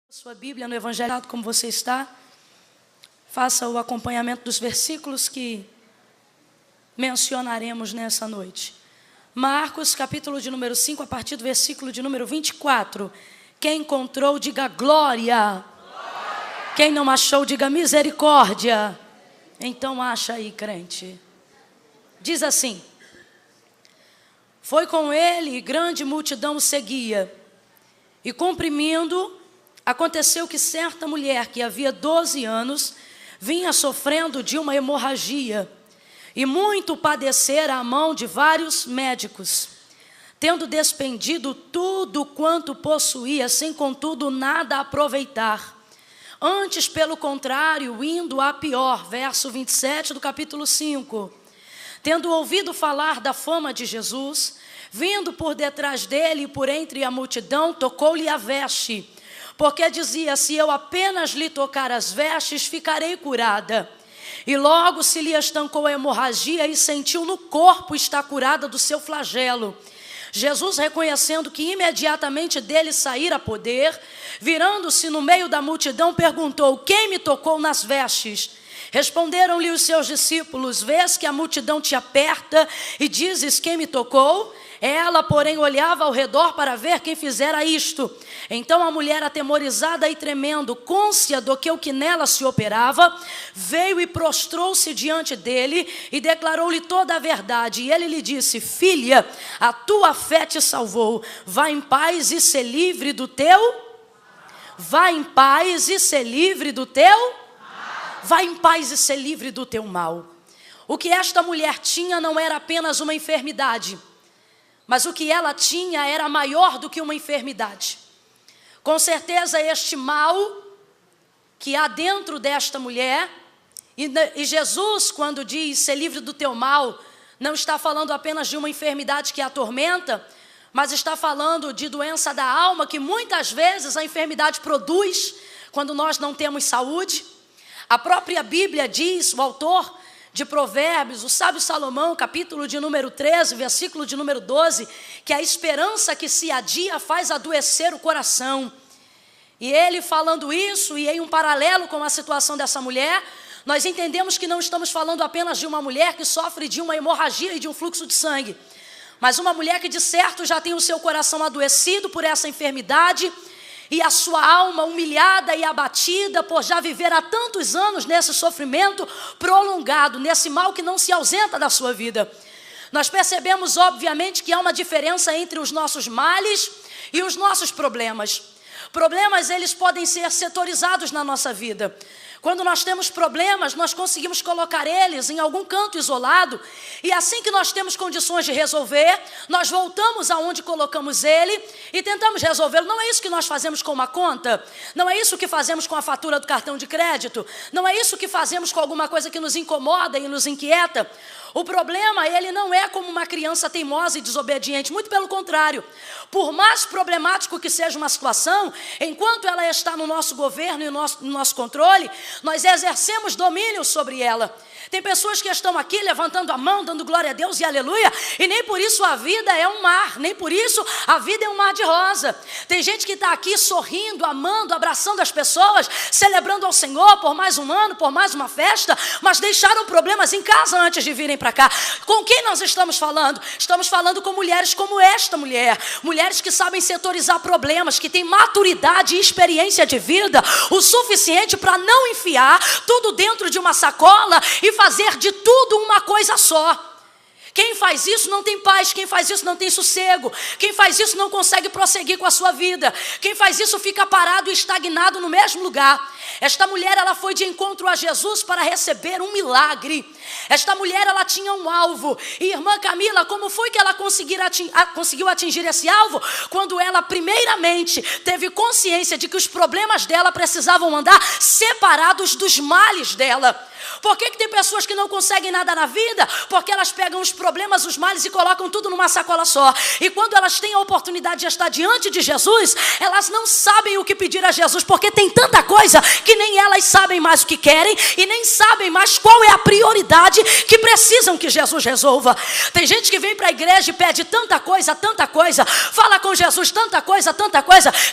Sua Bíblia no Evangelho, como você está, faça o acompanhamento dos versículos que mencionaremos nessa noite. Marcos, capítulo de número 5, a partir do versículo de número 24. Quem encontrou, diga glória. Quem não achou, diga misericórdia. Então acha aí, crente. Diz assim: foi com ele, grande multidão o seguia, e comprimindo, aconteceu que certa mulher que havia 12 anos vinha sofrendo de uma hemorragia e muito padecera à mão de vários médicos, tendo despendido tudo quanto possuía, sem contudo nada aproveitar. Antes, pelo contrário, indo a pior. Verso 27 do capítulo 5. Tendo ouvido falar da fama de Jesus, vindo por detrás dele e por entre a multidão, tocou-lhe a veste, porque dizia: se eu apenas lhe tocar as vestes, ficarei curada. E logo se lhe estancou a hemorragia e sentiu no corpo estar curada do seu flagelo. Jesus, reconhecendo que imediatamente dele saíra poder, virando-se no meio da multidão, perguntou: quem me tocou nas vestes? Responderam-lhe os seus discípulos: vês que a multidão te aperta e dizes: quem me tocou? Ela, porém, olhava ao redor para ver quem fizera isto. Então a mulher, atemorizada e tremendo, cônscia do que o que nela se operava, veio e prostrou-se diante dele e declarou-lhe toda a verdade. E ele lhe disse: filha, a tua fé te salvou. Vá em paz e ser livre do teu... Vá em paz e ser livre do teu... Vá em paz e ser livre do teu mal. O que esta mulher tinha não era apenas uma enfermidade, mas o que ela tinha era maior do que uma enfermidade. Com certeza este mal que há dentro desta mulher, e Jesus, quando diz ser livre do teu mal, não está falando apenas de uma enfermidade que a atormenta, mas está falando de doença da alma, que muitas vezes a enfermidade produz quando nós não temos saúde. A própria Bíblia diz, o autor de Provérbios, o sábio Salomão, capítulo de número 13, versículo de número 12, que a esperança que se adia faz adoecer o coração. E ele falando isso, e em um paralelo com a situação dessa mulher, nós entendemos que não estamos falando apenas de uma mulher que sofre de uma hemorragia e de um fluxo de sangue, mas uma mulher que de certo já tem o seu coração adoecido por essa enfermidade, e a sua alma humilhada e abatida por já viver há tantos anos nesse sofrimento prolongado, nesse mal que não se ausenta da sua vida. Nós percebemos, obviamente, que há uma diferença entre os nossos males e os nossos problemas. Problemas, eles podem ser setorizados na nossa vida. Quando nós temos problemas, nós conseguimos colocar eles em algum canto isolado, e assim que nós temos condições de resolver, nós voltamos aonde colocamos ele e tentamos resolvê-lo. Não é isso que nós fazemos com uma conta, não é isso que fazemos com a fatura do cartão de crédito, não é isso que fazemos com alguma coisa que nos incomoda e nos inquieta. O problema, ele não é como uma criança teimosa e desobediente, muito pelo contrário. Por mais problemático que seja uma situação, enquanto ela está no nosso governo e no nosso controle, nós exercemos domínio sobre ela. Tem pessoas que estão aqui levantando a mão, dando glória a Deus e aleluia, e nem por isso a vida é um mar, nem por isso a vida é um mar de rosa. Tem gente que está aqui sorrindo, amando, abraçando as pessoas, celebrando ao Senhor por mais um ano, por mais uma festa, mas deixaram problemas em casa antes de virem para cá. Com quem nós estamos falando? Estamos falando com mulheres como esta mulher, mulheres que sabem setorizar problemas, que têm maturidade e experiência de vida o suficiente para não enfiar tudo dentro de uma sacola e fazer de tudo uma coisa só. Quem faz isso não tem paz, quem faz isso não tem sossego, quem faz isso não consegue prosseguir com a sua vida, quem faz isso fica parado e estagnado no mesmo lugar. Esta mulher, ela foi de encontro a Jesus para receber um milagre. Esta mulher, ela tinha um alvo. E irmã Camila, como foi que ela conseguiu atingir esse alvo? Quando ela primeiramente teve consciência de que os problemas dela precisavam andar separados dos males dela. Por que tem pessoas que não conseguem nada na vida? Porque elas pegam os problemas, os males e colocam tudo numa sacola só. E quando elas têm a oportunidade de estar diante de Jesus, elas não sabem o que pedir a Jesus, porque tem tanta coisa que nem elas sabem mais o que querem e nem sabem mais qual é a prioridade realidade que precisam que Jesus resolva. Tem gente que vem para a igreja e pede tanta coisa, fala com Jesus tanta coisa,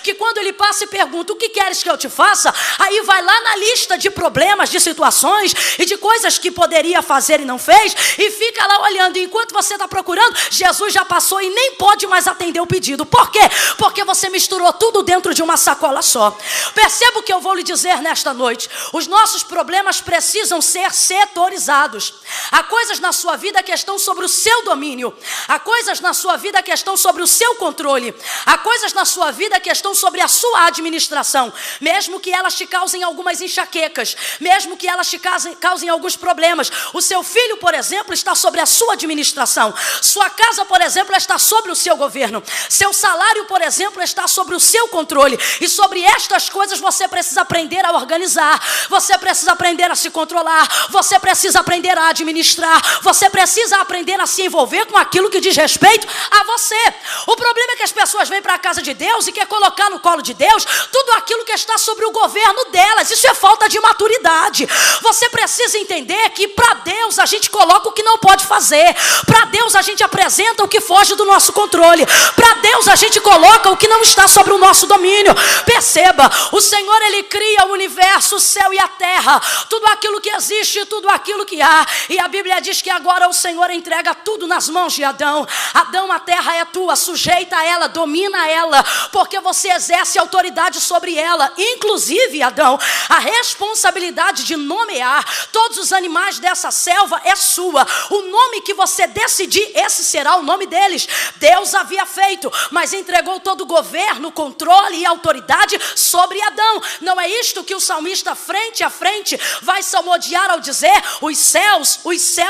que quando ele passa e pergunta: o que queres que eu te faça? Aí vai lá na lista de problemas, de situações e de coisas que poderia fazer e não fez, e fica lá olhando. E enquanto você está procurando, Jesus já passou e nem pode mais atender o pedido. Por quê? Porque você misturou tudo dentro de uma sacola só. Perceba o que eu vou lhe dizer nesta noite. Os nossos problemas precisam ser setorizados. Há coisas na sua vida que estão sobre o seu domínio. Há coisas na sua vida que estão sobre o seu controle. Há coisas na sua vida que estão sobre a sua administração. Mesmo que elas te causem algumas enxaquecas, mesmo que elas te causem alguns problemas. O seu filho, por exemplo, está sobre a sua administração. Sua casa, por exemplo, está sobre o seu governo. Seu salário, por exemplo, está sobre o seu controle. E sobre estas coisas você precisa aprender a organizar. Você precisa aprender a se controlar. Você precisa aprender a administrar. Você precisa aprender a se envolver com aquilo que diz respeito a você. O problema é que as pessoas vêm para a casa de Deus e quer colocar no colo de Deus tudo aquilo que está sobre o governo delas. Isso é falta de maturidade. Você precisa entender que para Deus a gente coloca o que não pode fazer. Para Deus a gente apresenta o que foge do nosso controle. Para Deus a gente coloca o que não está sobre o nosso domínio. Perceba, o Senhor, Ele cria o universo, o céu e a terra, tudo aquilo que existe, tudo aquilo que há. E a Bíblia diz que agora o Senhor entrega tudo nas mãos de Adão. Adão, a terra é tua, sujeita a ela, domina ela, porque você exerce autoridade sobre ela. Inclusive, Adão, a responsabilidade de nomear todos os animais dessa selva é sua. O nome que você decidir, esse será o nome deles. Deus havia feito, mas entregou todo o governo, controle e autoridade sobre Adão. Não é isto que o salmista, frente a frente, vai salmodiar ao dizer: os céus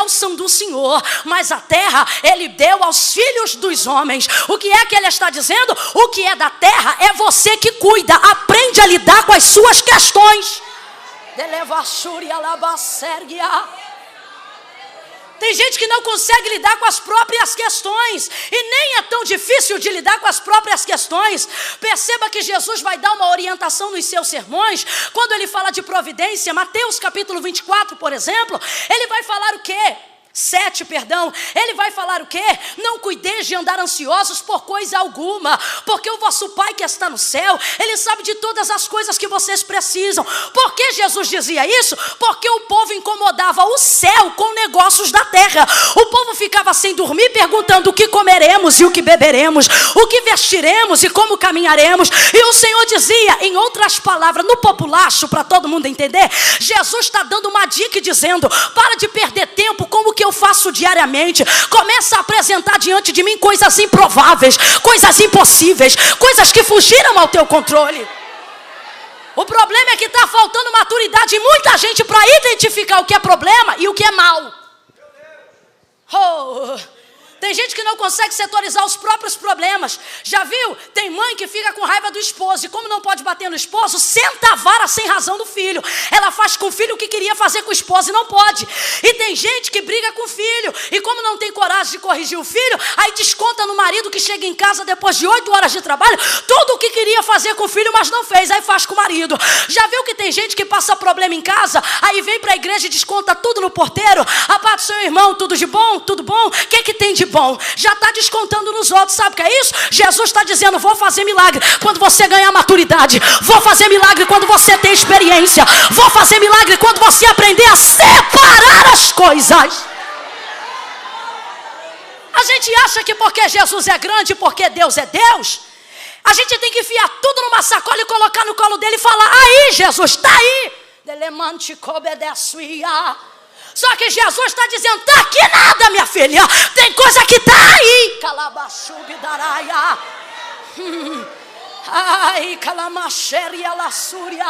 são do Senhor, mas a terra Ele deu aos filhos dos homens. O que é que Ele está dizendo? O que é da terra é você que cuida. Aprende a lidar com as suas questões. Tem gente que não consegue lidar com as próprias questões, e nem é tão difícil de lidar com as próprias questões. Perceba que Jesus vai dar uma orientação nos seus sermões, quando ele fala de providência. Mateus capítulo 24, por exemplo, ele vai falar o quê? 7, perdão, ele vai falar o quê? Não cuideis de andar ansiosos por coisa alguma, porque o vosso Pai que está no céu, Ele sabe de todas as coisas que vocês precisam. Por que Jesus dizia isso? Porque o povo incomodava o céu com negócios da terra. O povo ficava sem dormir perguntando: o que comeremos e o que beberemos, o que vestiremos e como caminharemos. E o Senhor dizia, em outras palavras, no populacho, para todo mundo entender, Jesus está dando uma dica e dizendo: para de perder tempo com o que eu faço diariamente. Começa a apresentar diante de mim coisas improváveis, coisas impossíveis, coisas que fugiram ao teu controle. O problema é que está faltando maturidade em muita gente para identificar o que é problema e o que é mal. Tem gente que não consegue setorizar os próprios problemas. Já viu? Tem mãe que fica com raiva do esposo, e como não pode bater no esposo, senta a vara sem razão do filho. Ela faz com o filho o que queria fazer com o esposo e não pode. E tem gente que briga com o filho, e como não tem coragem de corrigir o filho, aí desconta no marido que chega em casa depois de 8 horas de trabalho, tudo o que queria fazer com o filho, mas não fez, aí faz com o marido. Já viu que tem gente que passa problema em casa, aí vem para a igreja e desconta tudo no porteiro? A paz do seu irmão, tudo de bom? Tudo bom? O que tem de bom? Já está descontando nos outros. Sabe o que é isso? Jesus está dizendo: vou fazer milagre quando você ganhar maturidade, vou fazer milagre quando você ter experiência, vou fazer milagre quando você aprender a separar as coisas. A gente acha que porque Jesus é grande, porque Deus é Deus, a gente tem que enfiar tudo numa sacola e colocar no colo dele e falar: aí Jesus, está aí. Só que Jesus está dizendo: está aqui nada, minha filha. Tem coisa que está aí. Calabachubidaraia. Ai, calamacheria lassúria.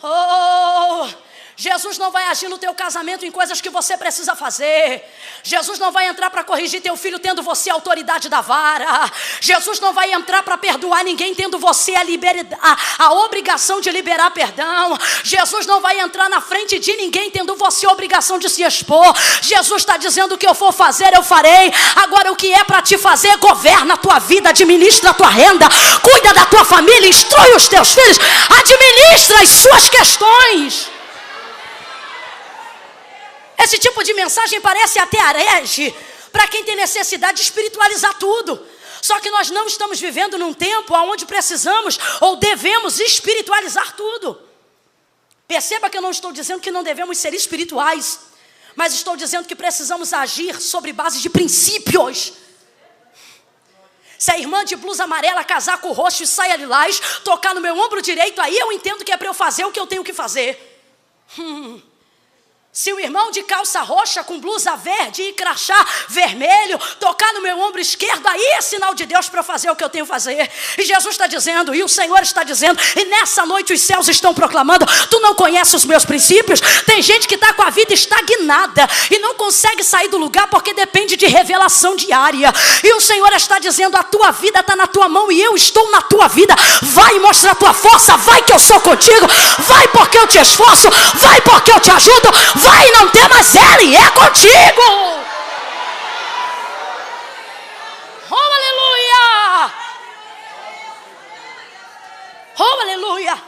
Oh, Jesus não vai agir no teu casamento em coisas que você precisa fazer. Jesus não vai entrar para corrigir teu filho tendo você a autoridade da vara. Jesus não vai entrar para perdoar ninguém tendo você a obrigação de liberar perdão. Jesus não vai entrar na frente de ninguém tendo você a obrigação de se expor. Jesus está dizendo: o que eu for fazer, eu farei. Agora, o que é para te fazer, governa a tua vida, administra a tua renda, cuida da tua família, instrui os teus filhos, administra as suas questões. Esse tipo de mensagem parece até herege para quem tem necessidade de espiritualizar tudo. Só que nós não estamos vivendo num tempo onde precisamos ou devemos espiritualizar tudo. Perceba que eu não estou dizendo que não devemos ser espirituais, mas estou dizendo que precisamos agir sobre base de princípios. Se a irmã de blusa amarela, casaco roxo e saia lilás tocar no meu ombro direito, aí eu entendo que é para eu fazer o que eu tenho que fazer. Se o irmão de calça roxa com blusa verde e crachá vermelho tocar no meu ombro esquerdo, aí é sinal de Deus para eu fazer o que eu tenho que fazer. E Jesus está dizendo, e o Senhor está dizendo, e nessa noite os céus estão proclamando: tu não conheces os meus princípios? Tem gente que está com a vida estagnada e não consegue sair do lugar porque depende de revelação diária. E o Senhor está dizendo: a tua vida está na tua mão e eu estou na tua vida. Vai mostrar a tua força, vai que eu sou contigo, vai porque eu te esforço, vai porque eu te ajudo, vai, não temas, Ele é contigo. Oh, aleluia! Oh, aleluia!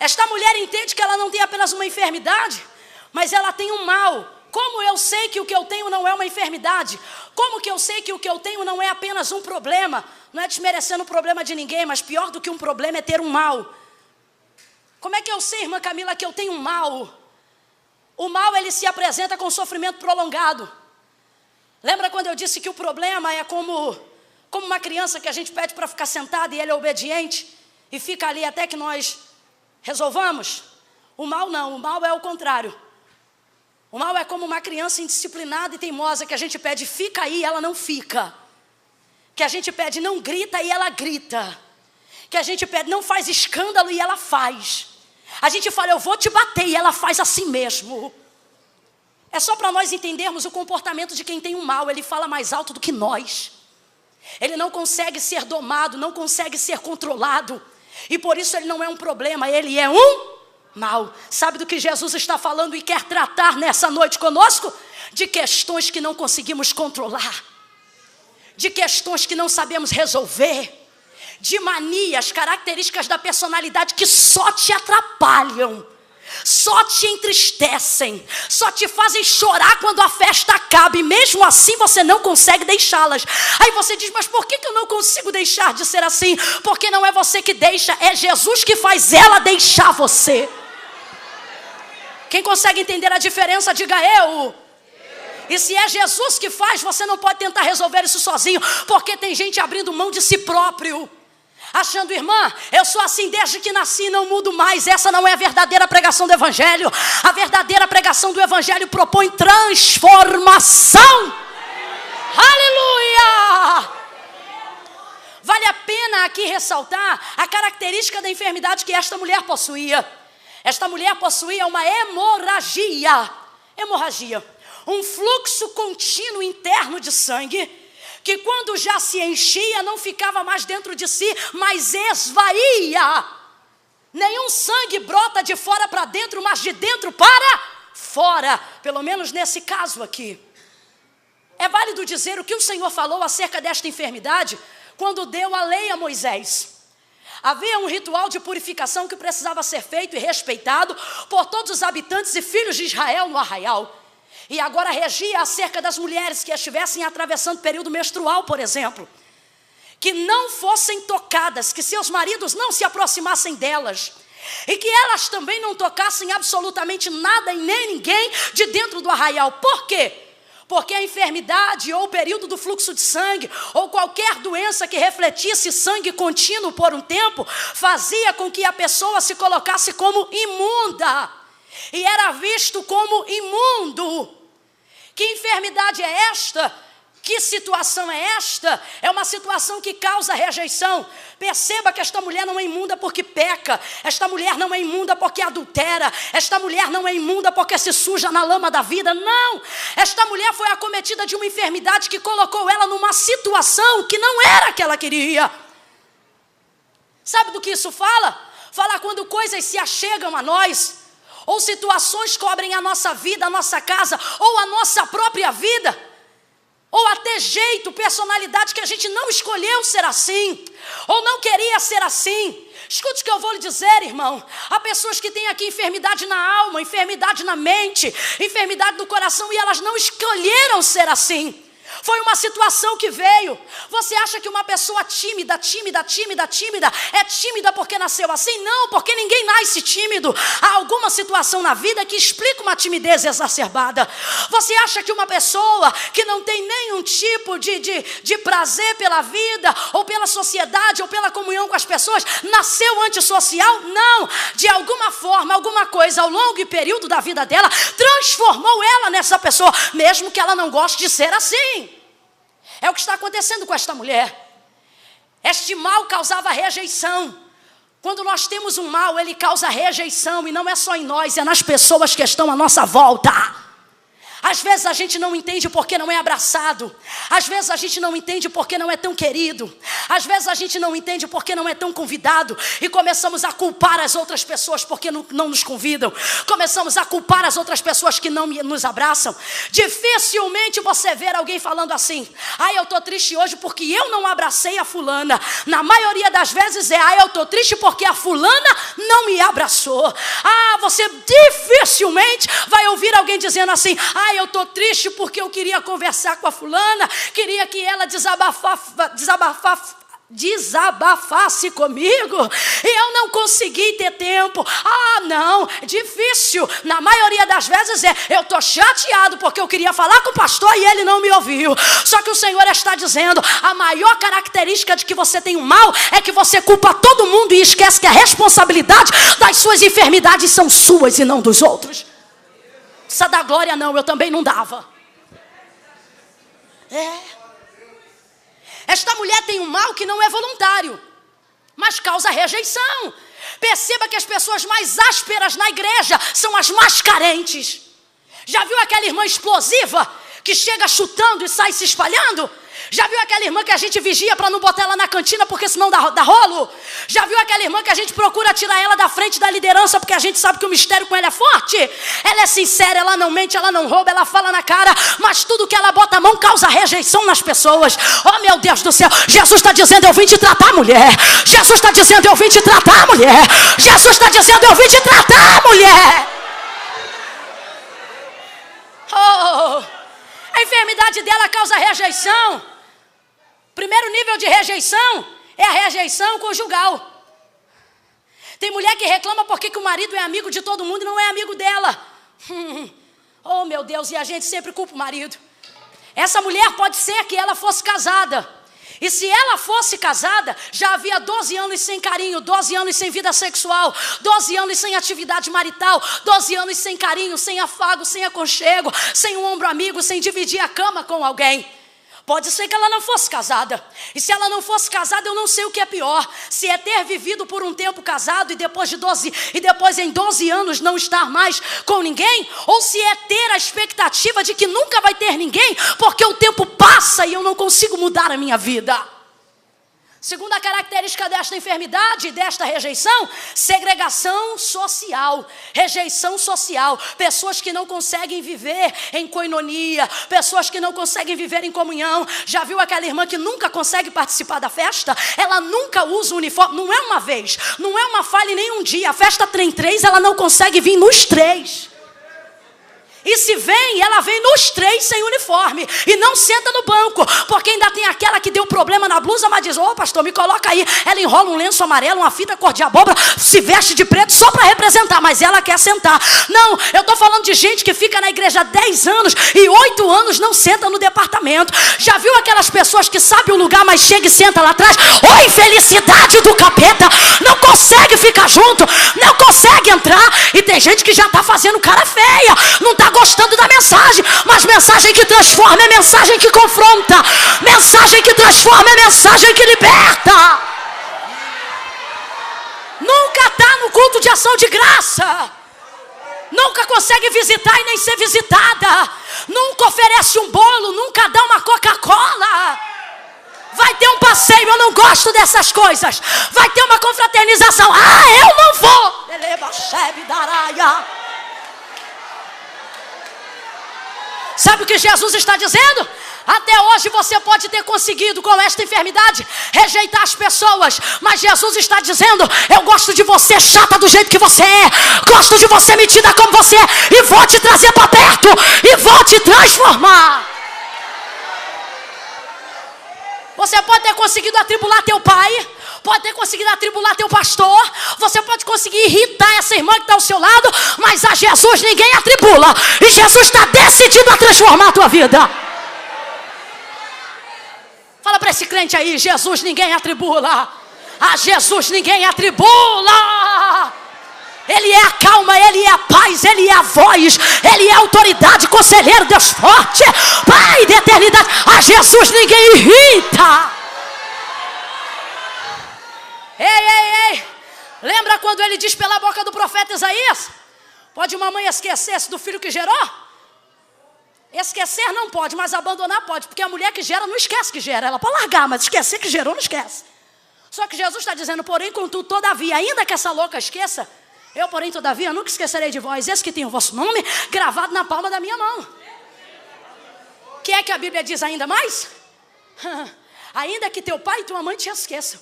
Esta mulher entende que ela não tem apenas uma enfermidade, mas ela tem um mal. Como eu sei que o que eu tenho não é uma enfermidade? Como que eu sei que o que eu tenho não é apenas um problema? Não é desmerecendo o problema de ninguém, mas pior do que um problema é ter um mal. Como é que eu sei, irmã Camila, que eu tenho um mal? O mal, ele se apresenta com sofrimento prolongado. Lembra quando eu disse que o problema é como uma criança que a gente pede para ficar sentada e ele é obediente e fica ali até que nós resolvamos? O mal não, o mal é o contrário. O mal é como uma criança indisciplinada e teimosa que a gente pede fica aí e ela não fica. Que a gente pede não grita e ela grita. Que a gente pede não faz escândalo e ela faz. A gente fala eu vou te bater e ela faz assim mesmo. É só para nós entendermos o comportamento de quem tem um mal. Ele fala mais alto do que nós. Ele não consegue ser domado, não consegue ser controlado. E por isso ele não é um problema, ele é um mal. Sabe do que Jesus está falando e quer tratar nessa noite conosco? De questões que não conseguimos controlar. De questões que não sabemos resolver. De manias, características da personalidade que só te atrapalham, só te entristecem, só te fazem chorar quando a festa acaba, e mesmo assim você não consegue deixá-las. Aí você diz, mas por que eu não consigo deixar de ser assim? Porque não é você que deixa, é Jesus que faz ela deixar você. Quem consegue entender a diferença, diga eu. E se é Jesus que faz, você não pode tentar resolver isso sozinho, porque tem gente abrindo mão de si próprio, achando, irmã, eu sou assim desde que nasci, não mudo mais. Essa não é a verdadeira pregação do Evangelho. A verdadeira pregação do Evangelho propõe transformação. Aleluia! Vale a pena aqui ressaltar a característica da enfermidade que esta mulher possuía. Esta mulher possuía uma hemorragia, um fluxo contínuo interno de sangue, que quando já se enchia, não ficava mais dentro de si, mas esvaía. Nenhum sangue brota de fora para dentro, mas de dentro para fora. Pelo menos nesse caso aqui. É válido dizer o que o Senhor falou acerca desta enfermidade, quando deu a lei a Moisés. Havia um ritual de purificação que precisava ser feito e respeitado por todos os habitantes e filhos de Israel no arraial. E agora regia acerca das mulheres que estivessem atravessando período menstrual, por exemplo. Que não fossem tocadas, que seus maridos não se aproximassem delas. E que elas também não tocassem absolutamente nada e nem ninguém de dentro do arraial. Por quê? Porque a enfermidade ou o período do fluxo de sangue ou qualquer doença que refletisse sangue contínuo por um tempo fazia com que a pessoa se colocasse como imunda. E era visto como imundo. Que enfermidade é esta? Que situação é esta? É uma situação que causa rejeição. Perceba que esta mulher não é imunda porque peca. Esta mulher não é imunda porque adultera. Esta mulher não é imunda porque se suja na lama da vida. Não! Esta mulher foi acometida de uma enfermidade que colocou ela numa situação que não era a que ela queria. Sabe do que isso fala? Fala quando coisas se achegam a nós, ou situações cobrem a nossa vida, a nossa casa, ou a nossa própria vida. ou até jeito, personalidade que a gente não escolheu ser assim, ou não queria ser assim. Escute o que eu vou lhe dizer, irmão. Há pessoas que têm aqui enfermidade na alma, enfermidade na mente, enfermidade no coração, e elas não escolheram ser assim. Foi uma situação que veio. Você acha que uma pessoa tímida é tímida porque nasceu assim? Não, porque ninguém nasce tímido. Há alguma situação na vida que explica uma timidez exacerbada. Você acha que uma pessoa que não tem nenhum tipo de prazer pela vida, ou pela sociedade, ou pela comunhão com as pessoas, nasceu antissocial? Não. De alguma forma, alguma coisa ao longo e período da vida dela transformou ela nessa pessoa, mesmo que ela não goste de ser assim. É o que está acontecendo com esta mulher. Este mal causava rejeição. Quando nós temos um mal, ele causa rejeição. E não é só em nós, é nas pessoas que estão à nossa volta. Às vezes a gente não entende porque não é abraçado. Às vezes a gente não entende porque não é tão querido. Às vezes a gente não entende porque não é tão convidado. E começamos a culpar as outras pessoas porque não nos convidam. Começamos a culpar as outras pessoas que não nos abraçam. Dificilmente você vê alguém falando assim: eu estou triste hoje porque eu não abracei a fulana. Na maioria das vezes eu estou triste porque a fulana não me abraçou. Você dificilmente vai ouvir alguém dizendo assim: eu estou triste porque eu queria conversar com a fulana, queria que ela desabafasse comigo, e eu não consegui ter tempo. Não, difícil. Na maioria das vezes eu estou chateado porque eu queria falar com o pastor e ele não me ouviu. Só que o Senhor está dizendo: a maior característica de que você tem um mal é que você culpa todo mundo e esquece que a responsabilidade das suas enfermidades são suas e não dos outros. Precisa dar glória não, eu também não dava. Esta mulher tem um mal que não é voluntário, mas causa rejeição. Perceba que as pessoas mais ásperas na igreja são as mais carentes. Já viu aquela irmã explosiva que chega chutando e sai se espalhando? Já viu aquela irmã que a gente vigia para não botar ela na cantina porque senão dá rolo? Já viu aquela irmã que a gente procura tirar ela da frente da liderança porque a gente sabe que o mistério com ela é forte? Ela é sincera, ela não mente, ela não rouba, ela fala na cara, mas tudo que ela bota a mão causa rejeição nas pessoas. Oh, meu Deus do céu, Jesus está dizendo: eu vim te tratar, mulher. Jesus está dizendo: eu vim te tratar, mulher. Jesus está dizendo: eu vim te tratar, mulher. A enfermidade dela causa rejeição. Primeiro nível de rejeição é a rejeição conjugal. Tem mulher que reclama porque que o marido é amigo de todo mundo e não é amigo dela. Oh, meu Deus, e a gente sempre culpa o marido. Essa mulher pode ser que ela fosse casada. E se ela fosse casada, já havia 12 anos sem carinho, 12 anos sem vida sexual, 12 anos sem atividade marital, 12 anos sem carinho, sem afago, sem aconchego, sem um ombro amigo, sem dividir a cama com alguém. Pode ser que ela não fosse casada. E se ela não fosse casada, eu não sei o que é pior. Se é ter vivido por um tempo casado e depois em 12 anos não estar mais com ninguém, ou se é ter a expectativa de que nunca vai ter ninguém, porque o tempo passa e eu não consigo mudar a minha vida. Segunda característica desta enfermidade, desta rejeição: segregação social, rejeição social. Pessoas que não conseguem viver em koinonia, pessoas que não conseguem viver em comunhão. Já viu aquela irmã que nunca consegue participar da festa? Ela nunca usa o uniforme, não é uma vez, não é uma falha nem um dia. A festa tem 3, ela não consegue vir nos 3. E se vem, ela vem nos 3 sem uniforme. E não senta no banco. Porque ainda tem aquela que deu problema na blusa, mas diz: ô pastor, me coloca aí. Ela enrola um lenço amarelo, uma fita cor de abóbora, se veste de preto só para representar. Mas ela quer sentar. Não, eu estou falando de gente que fica na igreja 10 anos e 8 anos não senta no departamento. Já viu aquelas pessoas que sabem o lugar, mas chega e senta lá atrás? Ô infelicidade do capeta. Não consegue ficar junto, não consegue entrar. E tem gente que já está fazendo cara feia. Não está gostando da mensagem, mas mensagem que transforma é mensagem que confronta, mensagem que transforma é mensagem que liberta. Nunca está no culto de ação de graça, nunca consegue visitar e nem ser visitada, nunca oferece um bolo, nunca dá uma Coca-Cola. Vai ter um passeio, eu não gosto dessas coisas. Vai ter uma confraternização, eu não vou. Sabe o que Jesus está dizendo? Até hoje você pode ter conseguido com esta enfermidade rejeitar as pessoas, mas Jesus está dizendo: eu gosto de você chata do jeito que você é, gosto de você metida como você é, e vou te trazer para perto, e vou te transformar. Você pode ter conseguido atribular teu pai, pode ter conseguido atribular teu pastor, você pode conseguir irritar essa irmã que está ao seu lado, mas a Jesus ninguém atribula, e Jesus está decidido a transformar a tua vida. Fala para esse crente aí: Jesus ninguém atribula, a Jesus ninguém atribula. Ele é a calma, Ele é a paz, Ele é a voz, Ele é a autoridade, conselheiro, Deus forte, Pai de eternidade. A Jesus ninguém irrita. Ei, lembra quando ele diz pela boca do profeta Isaías: pode uma mãe esquecer-se do filho que gerou? Esquecer não pode, mas abandonar pode, porque a mulher que gera não esquece que gera, ela pode largar, mas esquecer que gerou não esquece. Só que Jesus está dizendo: porém, contudo, todavia, ainda que essa louca esqueça, eu, porém, todavia, nunca esquecerei de vós, esse que tem o vosso nome gravado na palma da minha mão. O que é que a Bíblia diz ainda mais? Ainda que teu pai e tua mãe te esqueçam,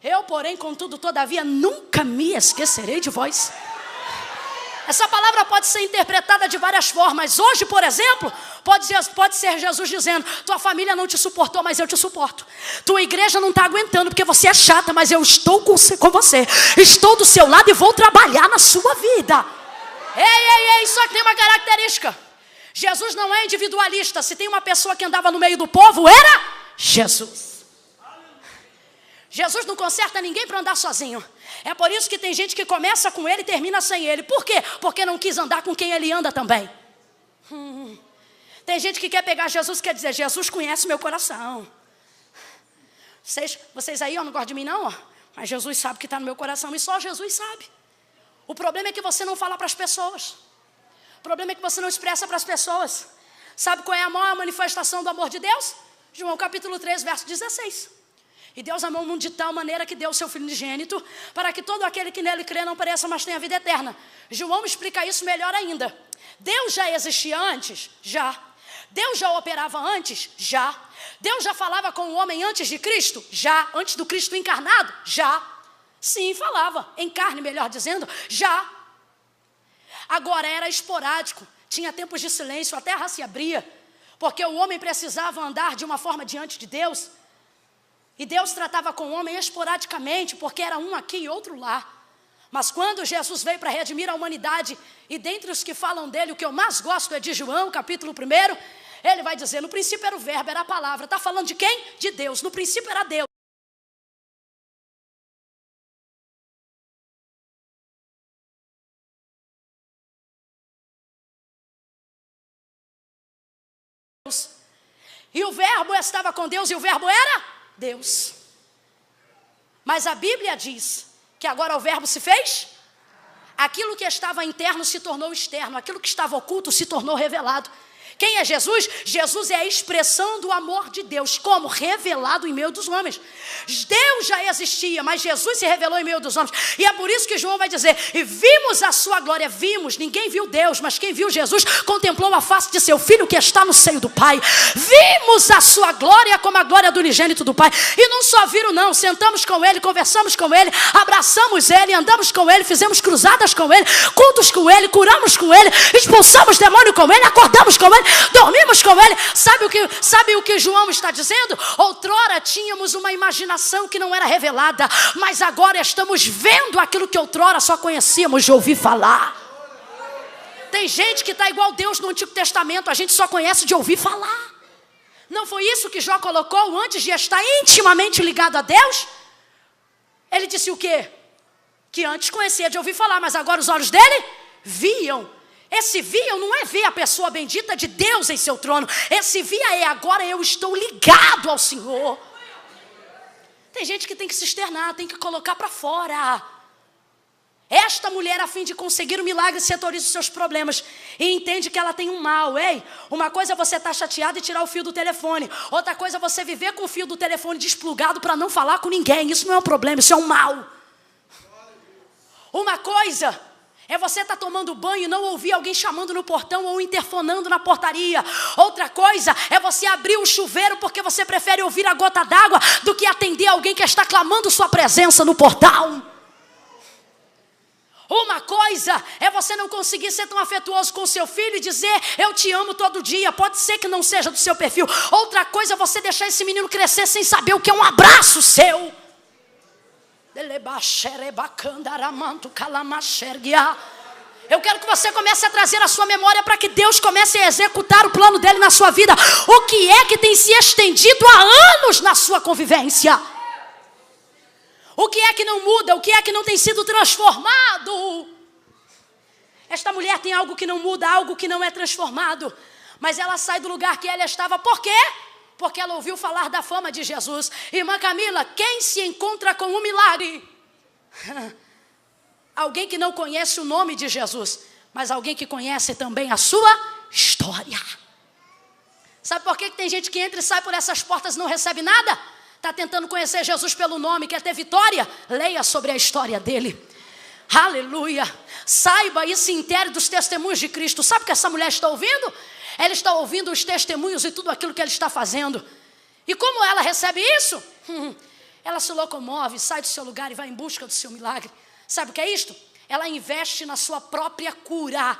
eu, porém, contudo, todavia, nunca me esquecerei de vós. Essa palavra pode ser interpretada de várias formas. Hoje, por exemplo, pode ser Jesus dizendo: tua família não te suportou, mas eu te suporto. Tua igreja não está aguentando porque você é chata, mas eu estou com você. Estou do seu lado e vou trabalhar na sua vida. Ei, só que tem uma característica: Jesus não é individualista. Se tem uma pessoa que andava no meio do povo, era Jesus. Jesus não conserta ninguém para andar sozinho. É por isso que tem gente que começa com ele e termina sem ele. Por quê? Porque não quis andar com quem ele anda também. Tem gente que quer pegar Jesus e quer dizer: Jesus conhece meu coração. Vocês aí, não gostam de mim não, ó. Mas Jesus sabe o que está no meu coração, e só Jesus sabe. O problema é que você não fala para as pessoas. O problema é que você não expressa para as pessoas. Sabe qual é a maior manifestação do amor de Deus? João capítulo 3, verso 16. E Deus amou o mundo de tal maneira que deu o seu Filho unigênito, para que todo aquele que nele crê não pereça, mas tenha vida eterna. João explica isso melhor ainda. Deus já existia antes? Já. Deus já operava antes? Já. Deus já falava com o homem antes de Cristo? Já. Antes do Cristo encarnado? Já. Sim, falava. Em carne, melhor dizendo? Já. Agora era esporádico. Tinha tempos de silêncio, a terra se abria, porque o homem precisava andar de uma forma diante de Deus. E Deus tratava com o homem esporadicamente, porque era um aqui e outro lá. Mas quando Jesus veio para redimir a humanidade, e dentre os que falam dele, o que eu mais gosto é de João, capítulo 1, ele vai dizer: no princípio era o verbo, era a palavra. Está falando de quem? De Deus. No princípio era Deus. E o verbo estava com Deus, e o verbo era Deus. Mas a Bíblia diz que agora o verbo se fez. Aquilo que estava interno se tornou externo, aquilo que estava oculto se tornou revelado. Quem é Jesus? Jesus é a expressão do amor de Deus, como revelado em meio dos homens. Deus já existia, mas Jesus se revelou em meio dos homens. E é por isso que João vai dizer: e vimos a sua glória. Vimos, ninguém viu Deus, mas quem viu Jesus contemplou a face de seu Filho que está no seio do Pai. Vimos a sua glória como a glória do unigênito do Pai. E não só viram não, sentamos com Ele, conversamos com Ele, abraçamos Ele, andamos com Ele, fizemos cruzadas com Ele, cultos com Ele, curamos com Ele, expulsamos demônio com Ele, acordamos com Ele, dormimos com Ele. Sabe o que João está dizendo? Outrora tínhamos uma imaginação que não era revelada, mas agora estamos vendo aquilo que outrora só conhecíamos de ouvir falar. Tem gente que está igual Deus no Antigo Testamento, a gente só conhece de ouvir falar. Não foi isso que Jó colocou antes de estar intimamente ligado a Deus? Ele disse o quê? Que antes conhecia de ouvir falar, mas agora os olhos dele viam. Esse via não é ver a pessoa bendita de Deus em seu trono. Esse via é: agora eu estou ligado ao Senhor. Tem gente que tem que se externar, tem que colocar para fora. Esta mulher, a fim de conseguir o milagre, setoriza os seus problemas e entende que ela tem um mal. Ei, uma coisa é você estar chateado e tirar o fio do telefone. Outra coisa é você viver com o fio do telefone desplugado para não falar com ninguém. Isso não é um problema, isso é um mal. Uma coisa É você estar tomando banho e não ouvir alguém chamando no portão ou interfonando na portaria. Outra coisa é você abrir o chuveiro porque você prefere ouvir a gota d'água do que atender alguém que está clamando sua presença no portal. Uma coisa é você não conseguir ser tão afetuoso com seu filho e dizer eu te amo todo dia. Pode ser que não seja do seu perfil. Outra coisa é você deixar esse menino crescer sem saber o que é um abraço seu. Eu quero que você comece a trazer a sua memória para que Deus comece a executar o plano dele na sua vida. O que é que tem se estendido há anos na sua convivência? O que é que não muda? O que é que não tem sido transformado? Esta mulher tem algo que não muda, algo que não é transformado. Mas ela sai do lugar que ela estava. Por quê? Porque ela ouviu falar da fama de Jesus. Irmã Camila, quem se encontra com um milagre? Alguém que não conhece o nome de Jesus, mas alguém que conhece também a sua história. Sabe por que tem gente que entra e sai por essas portas e não recebe nada? Está tentando conhecer Jesus pelo nome, quer ter vitória? Leia sobre a história dele. Aleluia. Saiba e se intere dos testemunhos de Cristo. Sabe o que essa mulher está ouvindo? Ela está ouvindo os testemunhos e tudo aquilo que ele está fazendo. E como ela recebe isso? Ela se locomove, sai do seu lugar e vai em busca do seu milagre. Sabe o que é isto? Ela investe na sua própria cura.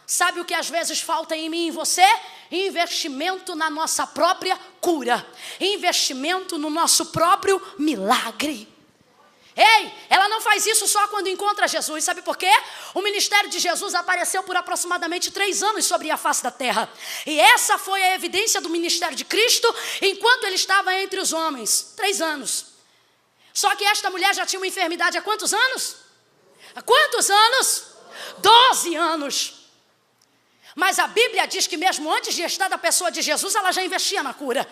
Sabe o que às vezes falta em mim e em você? Investimento na nossa própria cura. Investimento no nosso próprio milagre. Ei, ela não faz isso só quando encontra Jesus. Sabe por quê? O ministério de Jesus apareceu por aproximadamente 3 anos sobre a face da terra. E essa foi a evidência do ministério de Cristo enquanto ele estava entre os homens. 3 anos. Só que esta mulher já tinha uma enfermidade há quantos anos? Há quantos anos? 12 anos. Mas a Bíblia diz que mesmo antes de estar da pessoa de Jesus, ela já investia na cura.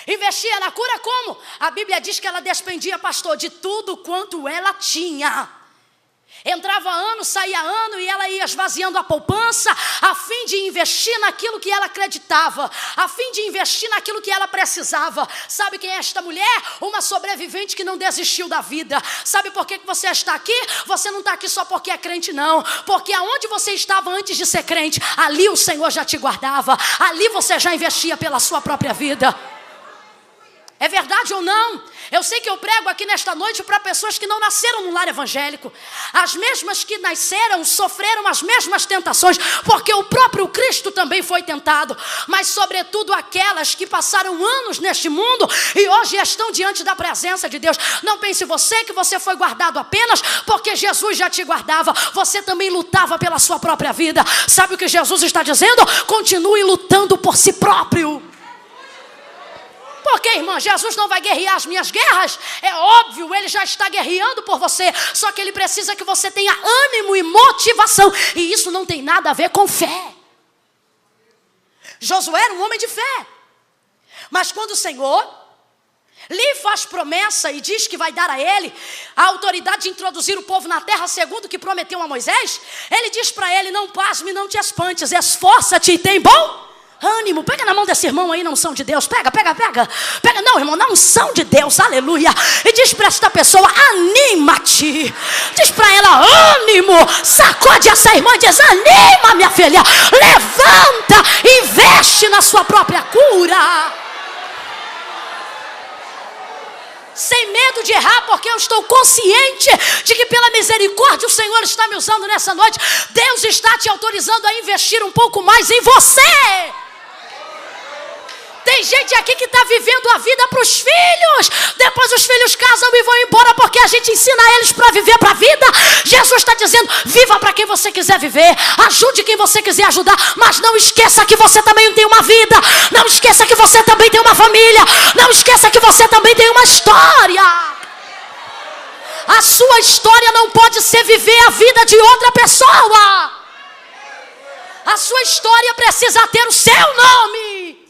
Investia na cura como? A Bíblia diz que ela despendia, pastor, de tudo quanto ela tinha. Entrava ano, saía ano e ela ia esvaziando a poupança a fim de investir naquilo que ela acreditava, a fim de investir naquilo que ela precisava. Sabe quem é esta mulher? Uma sobrevivente que não desistiu da vida. Sabe por que você está aqui? Você não está aqui só porque é crente, não. Porque aonde você estava antes de ser crente, ali o Senhor já te guardava. Ali você já investia pela sua própria vida. É verdade ou não? Eu sei que eu prego aqui nesta noite para pessoas que não nasceram num lar evangélico. As mesmas que nasceram sofreram as mesmas tentações, porque o próprio Cristo também foi tentado. Mas sobretudo aquelas que passaram anos neste mundo e hoje estão diante da presença de Deus. Não pense você que você foi guardado apenas porque Jesus já te guardava. Você também lutava pela sua própria vida. Sabe o que Jesus está dizendo? Continue lutando por si próprio. Porque, irmã, Jesus não vai guerrear as minhas guerras? É óbvio, ele já está guerreando por você. Só que ele precisa que você tenha ânimo e motivação. E isso não tem nada a ver com fé. Josué era um homem de fé. Mas quando o Senhor lhe faz promessa e diz que vai dar a ele a autoridade de introduzir o povo na terra segundo o que prometeu a Moisés, ele diz para ele, não pasme, não te espantes, esforça-te e tem bom ânimo. Pega na mão desse irmão aí na unção de Deus. Pega. Não, irmão, na unção de Deus. Aleluia. E diz para esta pessoa, anima-te. Diz para ela, ânimo. Sacode essa irmã e diz, anima, minha filha. Levanta, investe na sua própria cura. Sem medo de errar, porque eu estou consciente de que pela misericórdia o Senhor está me usando nessa noite. Deus está te autorizando a investir um pouco mais em você. Tem gente aqui que está vivendo a vida para os filhos. Depois os filhos casam e vão embora porque a gente ensina eles para viver para a vida. Jesus está dizendo, viva para quem você quiser viver. Ajude quem você quiser ajudar. Mas não esqueça que você também tem uma vida. Não esqueça que você também tem uma família. Não esqueça que você também tem uma história. A sua história não pode ser viver a vida de outra pessoa. A sua história precisa ter o seu nome.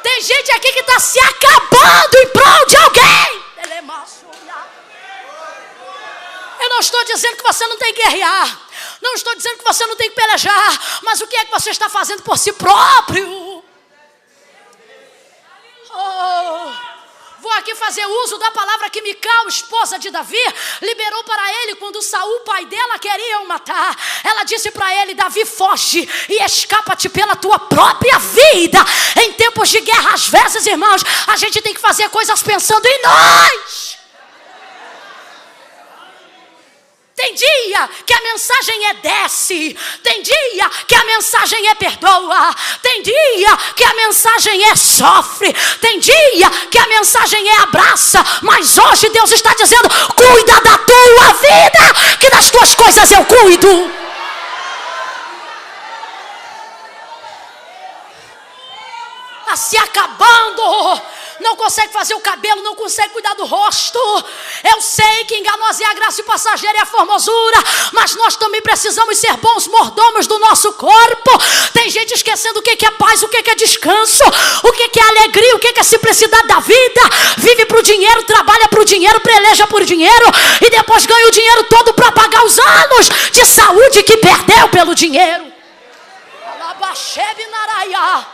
Tem gente aqui que está se acabando em prol de alguém. Eu não estou dizendo que você não tem que guerrear. Não estou dizendo que você não tem que pelejar. Mas o que é que você está fazendo por si próprio? Vou aqui fazer uso da palavra que Mical, esposa de Davi, liberou para ele quando Saul, pai dela, queria o matar. Ela disse para ele: Davi, foge e escapa-te pela tua própria vida. Em tempos de guerra, às vezes, irmãos, a gente tem que fazer coisas pensando em nós. Tem dia que a mensagem é desce, tem dia que a mensagem é perdoa, tem dia que a mensagem é sofre, tem dia que a mensagem é abraça, mas hoje Deus está dizendo: cuida da tua vida, que das tuas coisas eu cuido. Está se acabando. Não consegue fazer o cabelo, não consegue cuidar do rosto. Eu sei que enganosa é a graça e passageira é a formosura, mas nós também precisamos ser bons mordomos do nosso corpo. Tem gente esquecendo o que é paz, o que é descanso, o que é alegria, o que é simplicidade da vida. Vive para o dinheiro, trabalha para o dinheiro, peleja por dinheiro e depois ganha o dinheiro todo para pagar os anos de saúde que perdeu pelo dinheiro. Alabaxebe Naraiá.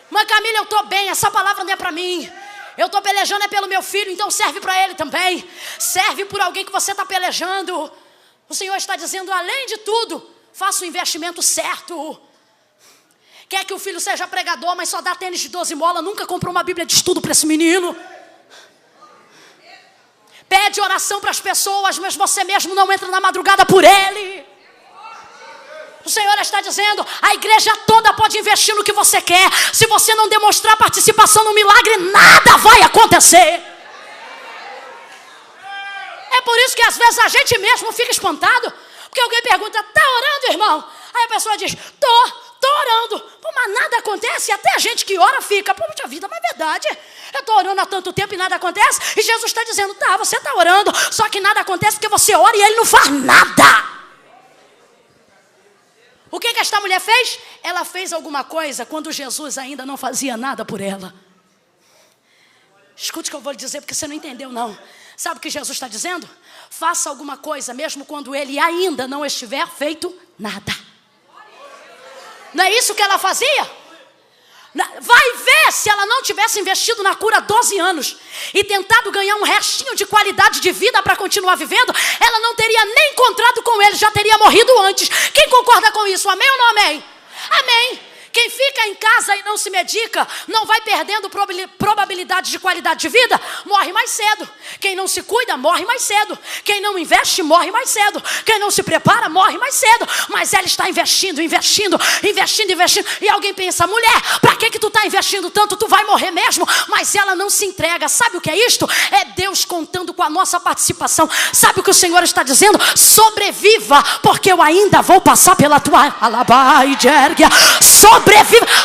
Mãe Camila, eu estou bem, essa palavra não é para mim. Eu estou pelejando é pelo meu filho, então serve para ele também. Serve por alguém que você está pelejando. O Senhor está dizendo: além de tudo, faça o investimento certo. Quer que o filho seja pregador, mas só dá tênis de 12 molas, nunca comprou uma Bíblia de estudo para esse menino. Pede oração para as pessoas, mas você mesmo não entra na madrugada por ele. O Senhor está dizendo: a igreja toda pode investir no que você quer. Se você não demonstrar participação no milagre, nada vai acontecer. É por isso que às vezes a gente mesmo fica espantado, porque alguém pergunta: está orando, irmão? Aí a pessoa diz: tô orando. Pô, mas nada acontece. E até a gente que ora fica: pô, puxa vida, mas é verdade. Eu estou orando há tanto tempo e nada acontece. E Jesus está dizendo: tá, você está orando, só que nada acontece porque você ora e ele não faz nada. O que esta mulher fez? Ela fez alguma coisa quando Jesus ainda não fazia nada por ela. Escute o que eu vou lhe dizer, porque você não entendeu não. Sabe o que Jesus está dizendo? Faça alguma coisa mesmo quando ele ainda não estiver feito nada. Não é isso que ela fazia? Vai ver, se ela não tivesse investido na cura há 12 anos e tentado ganhar um restinho de qualidade de vida para continuar vivendo, ela não teria nem encontrado com ele, já teria morrido antes. Quem concorda com isso? Amém ou não amém? Amém. Quem fica em casa e não se medica, não vai perdendo probabilidade de qualidade de vida, morre mais cedo. Quem não se cuida, morre mais cedo. Quem não investe, morre mais cedo. Quem não se prepara, morre mais cedo. Mas ela está investindo. E alguém pensa: mulher, para que tu está investindo tanto? Tu vai morrer mesmo. Mas ela não se entrega. Sabe o que é isto? É Deus contando com a nossa participação. Sabe o que o Senhor está dizendo? Sobreviva, porque eu ainda vou passar pela tua alabai de ergia. Sobreviva.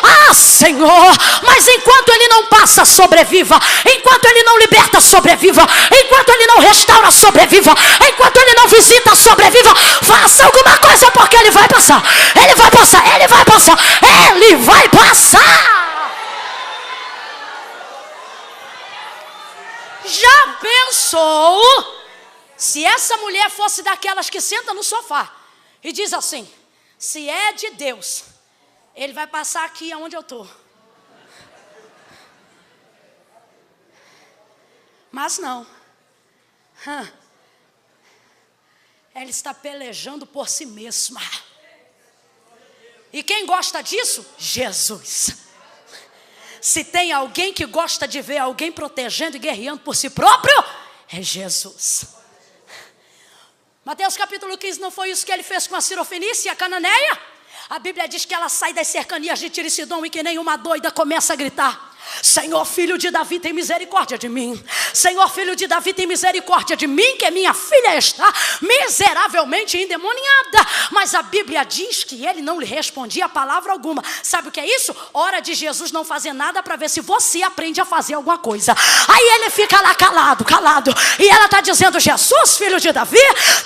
Ah, Senhor, mas enquanto ele não passa, sobreviva. Enquanto ele não liberta, sobreviva. Enquanto ele não restaura, sobreviva. Enquanto ele não visita, sobreviva. Faça alguma coisa, porque ele vai passar. Ele vai passar, ele vai passar. Ele vai passar. Já pensou se essa mulher fosse daquelas que senta no sofá e diz assim: se é de Deus, ele vai passar aqui aonde eu estou. Mas não. Ela está pelejando por si mesma. E quem gosta disso? Jesus. Se tem alguém que gosta de ver alguém protegendo e guerreando por si próprio, é Jesus. Mateus capítulo 15, não foi isso que ele fez com a Sirofenícia e a Cananeia? A Bíblia diz que ela sai das cercanias de Tiro e Sidom e que nem uma doida começa a gritar: Senhor, filho de Davi, tem misericórdia de mim. Senhor, filho de Davi, tem misericórdia de mim, que minha filha está miseravelmente endemoniada. Mas a Bíblia diz que ele não lhe respondia palavra alguma. Sabe o que é isso? Hora de Jesus não fazer nada para ver se você aprende a fazer alguma coisa. Aí ele fica lá calado. E ela está dizendo: Jesus, filho de Davi,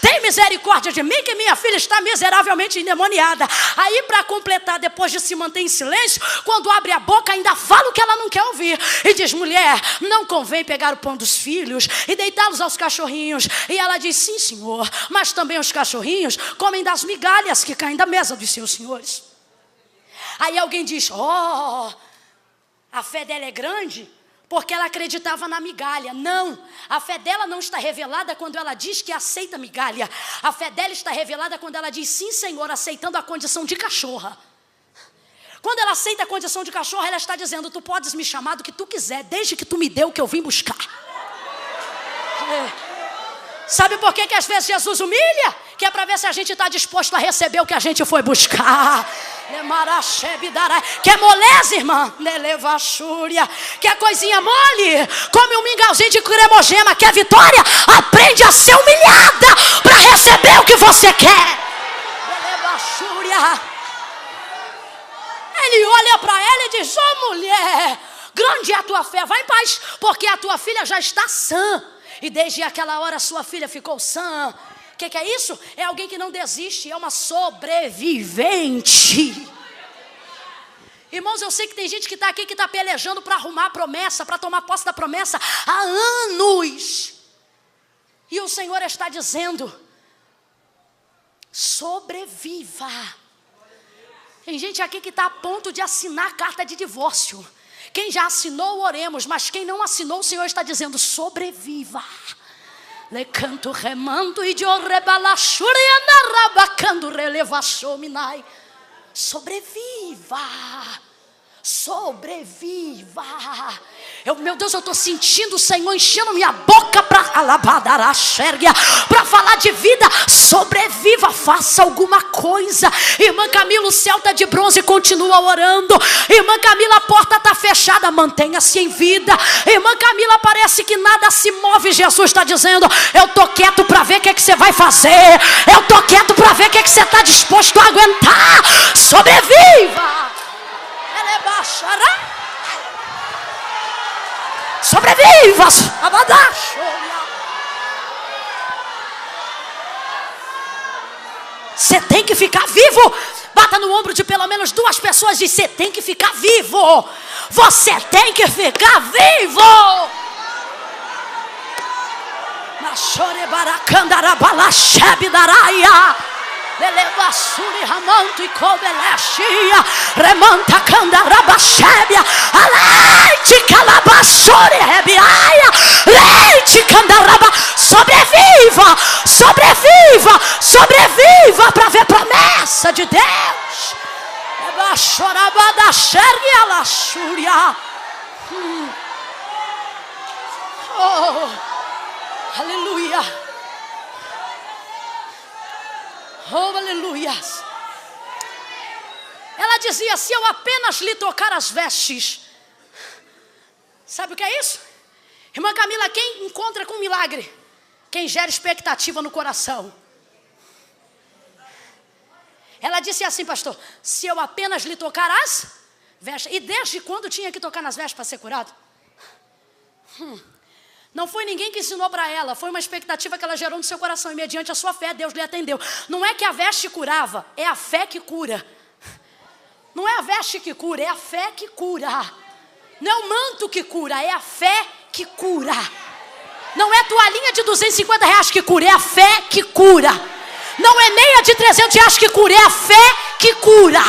tem misericórdia de mim, que minha filha está miseravelmente endemoniada. Aí, para completar, depois de se manter em silêncio, quando abre a boca, ainda fala o que ela não quer ouvir. E diz: mulher, não convém pegar o pão dos filhos e deitá-los aos cachorrinhos. E ela diz: sim, senhor, mas também os cachorrinhos comem das migalhas que caem da mesa dos seus senhores. Aí alguém diz: a fé dela é grande, porque ela acreditava na migalha. Não, a fé dela não está revelada quando ela diz que aceita migalha. A fé dela está revelada quando ela diz sim, Senhor, aceitando a condição de cachorra. Quando ela aceita a condição de cachorra, ela está dizendo, tu podes me chamar do que tu quiser, desde que tu me dê o que eu vim buscar. Sabe por que às vezes Jesus humilha? Que é para ver se a gente está disposto a receber o que a gente foi buscar. Quer moleza, irmã? Quer coisinha mole? Come um mingauzinho de cremogema. Quer vitória? Aprende a ser humilhada para receber o que você quer. Ele olha para ela e diz, ô mulher, grande é a tua fé, vai em paz, porque a tua filha já está sã. E desde aquela hora sua filha ficou sã. O que é isso? É alguém que não desiste, é uma sobrevivente. Irmãos, eu sei que tem gente que está aqui que está pelejando para arrumar a promessa, para tomar posse da promessa há anos. E o Senhor está dizendo, sobreviva. Tem gente aqui que está a ponto de assinar a carta de divórcio. Quem já assinou, oremos, mas quem não assinou, o Senhor está dizendo, sobreviva. Lecanto remando e de orebalachurianarabacando relevachominai. Sobreviva. Sobreviva. Meu Deus, eu estou sentindo o Senhor enchendo minha boca para falar de vida. Sobreviva, faça alguma coisa. Irmã Camila, o céu está de bronze, continua orando. Irmã Camila, a porta está fechada, mantenha-se em vida. Irmã Camila, parece que nada se move. Jesus está dizendo, eu estou quieto para ver o que você vai fazer. Eu estou quieto para ver o que você está disposto a aguentar. Sobreviva. Sobreviva. Você tem que ficar vivo. Bata no ombro de pelo menos 2 pessoas e diz, você tem que ficar vivo. Você tem que ficar vivo. Machore baracandarabalachebidaraya. Lelevassuri ramanto e cobelechia. Remanta candarabachebia. Aleite calabassore rebiaia. Leite candaraba. Sobreviva. Sobreviva. Sobreviva para ver promessa de Deus. Chorabada xergue alaxúria. Oh, aleluia. Oh, aleluia. Ela dizia, se eu apenas lhe tocar as vestes. Sabe o que é isso? Irmã Camila, quem encontra com milagre? Quem gera expectativa no coração. Ela disse assim, pastor, se eu apenas lhe tocar as vestes. E desde quando tinha que tocar nas vestes para ser curado? Não foi ninguém que ensinou para ela, foi uma expectativa que ela gerou no seu coração. E mediante a sua fé, Deus lhe atendeu. Não é que a veste curava, é a fé que cura. Não é a veste que cura, é a fé que cura. Não é o manto que cura, é a fé que cura. Não é toalhinha de R$250 que cura, é a fé que cura. Não é meia de R$300 que cura, é a fé que cura.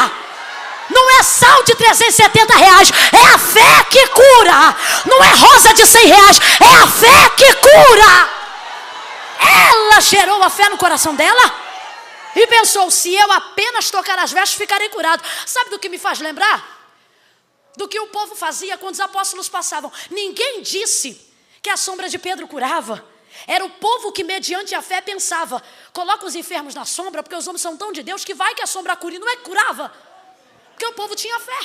Não é sal de R$370, é a fé que cura. Não é rosa de R$100, é a fé que cura. Ela gerou a fé no coração dela e pensou, se eu apenas tocar as vestes, ficarei curado. Sabe do que me faz lembrar? Do que o povo fazia quando os apóstolos passavam. Ninguém disse que a sombra de Pedro curava. Era o povo que, mediante a fé, pensava, coloca os enfermos na sombra, porque os homens são tão de Deus que vai que a sombra cura. E não é que curava, porque o povo tinha fé.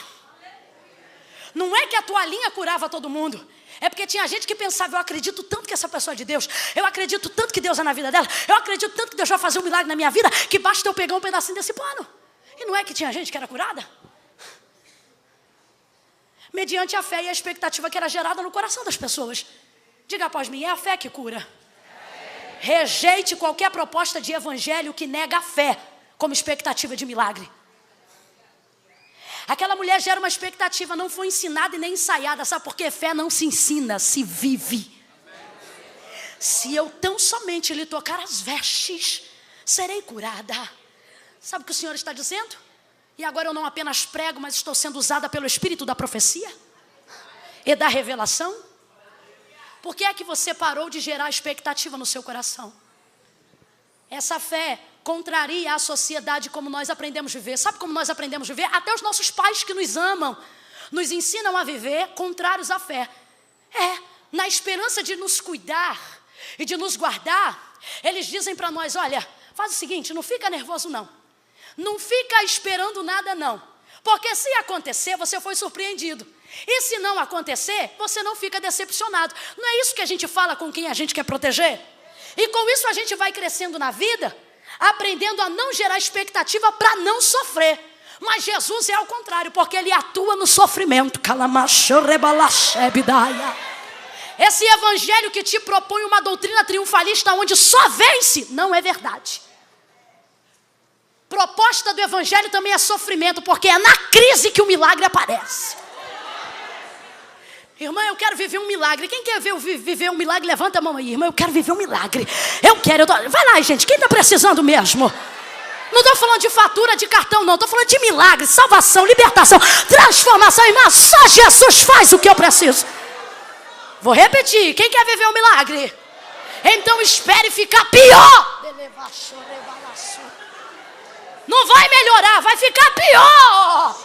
Não é que a toalhinha curava todo mundo. É porque tinha gente que pensava, eu acredito tanto que essa pessoa é de Deus. Eu acredito tanto que Deus é na vida dela. Eu acredito tanto que Deus vai fazer um milagre na minha vida, que basta eu pegar um pedacinho desse pano. E não é que tinha gente que era curada? Mediante a fé e a expectativa que era gerada no coração das pessoas. Diga após mim, é a fé que cura. Rejeite qualquer proposta de evangelho que nega a fé como expectativa de milagre. Aquela mulher gera uma expectativa, não foi ensinada e nem ensaiada. Sabe por quê? Fé não se ensina, se vive. Se eu tão somente lhe tocar as vestes, serei curada. Sabe o que o Senhor está dizendo? E agora eu não apenas prego, mas estou sendo usada pelo Espírito da profecia. e da revelação? Por que é que você parou de gerar expectativa no seu coração? Essa fé contraria a sociedade como nós aprendemos a viver. Sabe como nós aprendemos a viver? Até os nossos pais que nos amam nos ensinam a viver contrários à fé. Na esperança de nos cuidar e de nos guardar, eles dizem para nós, olha, faz o seguinte, não fica nervoso não. Não fica esperando nada não. Porque se acontecer, você foi surpreendido. E se não acontecer, você não fica decepcionado. Não é isso que a gente fala com quem a gente quer proteger? E com isso a gente vai crescendo na vida, aprendendo a não gerar expectativa para não sofrer. Mas Jesus é ao contrário, porque Ele atua no sofrimento. Esse evangelho que te propõe uma doutrina triunfalista onde só vence, não é verdade. Proposta do evangelho também é sofrimento, porque é na crise que o milagre aparece. Irmã, eu quero viver um milagre. Quem quer viver um milagre, levanta a mão aí. Irmã, eu quero viver um milagre. Vai lá, gente, quem está precisando mesmo? Não estou falando de fatura de cartão, não. Estou falando de milagre, salvação, libertação, transformação. Irmã, só Jesus faz o que eu preciso. Vou repetir, quem quer viver um milagre? Então espere ficar pior. Não vai melhorar, vai ficar pior.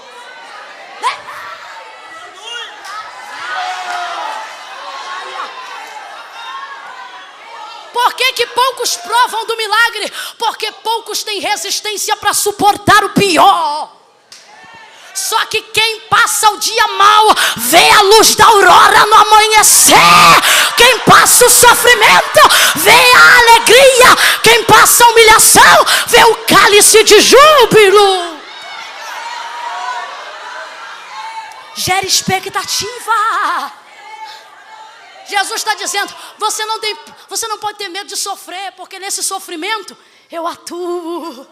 Por que poucos provam do milagre? Porque poucos têm resistência para suportar o pior. Só que quem passa o dia mal vê a luz da aurora no amanhecer. Quem passa o sofrimento vê a alegria. Quem passa a humilhação vê o cálice de júbilo. Gera expectativa. Jesus está dizendo, você não pode ter medo de sofrer, porque nesse sofrimento eu atuo.